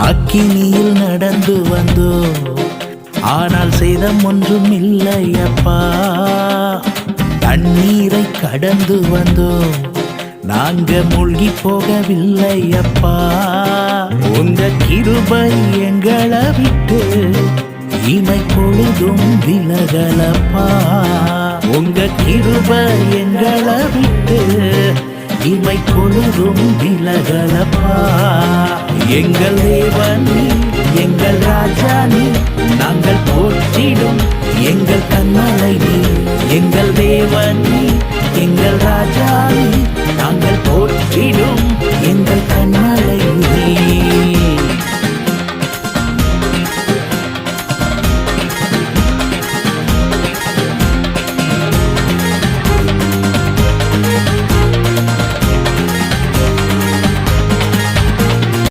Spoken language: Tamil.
அக்கினியில் நடந்து வந்தோம், ஆனால் சேதம் ஒன்றும் இல்லை அப்பா. தண்ணீரை கடந்து வந்தோம், நாங்க மூழ்கி போகவில்லை அப்பா. உங்க கிருபை எங்களை விட்டு இமை பொழுதும் விலகலப்பா. உங்க கிருபை எங்களை விட்டு இமை பொழுதும் விலகலப்பா. எங்கள் தேவன் நீ, எங்கள் ராஜா நீ, நாங்கள் போற்றிடும் எங்கள் கண்மலை நீ. எங்கள் தேவன் நீ, எங்கள் ராஜா நீ, நாங்கள் போற்றிடும் எங்கள் கண்மலை.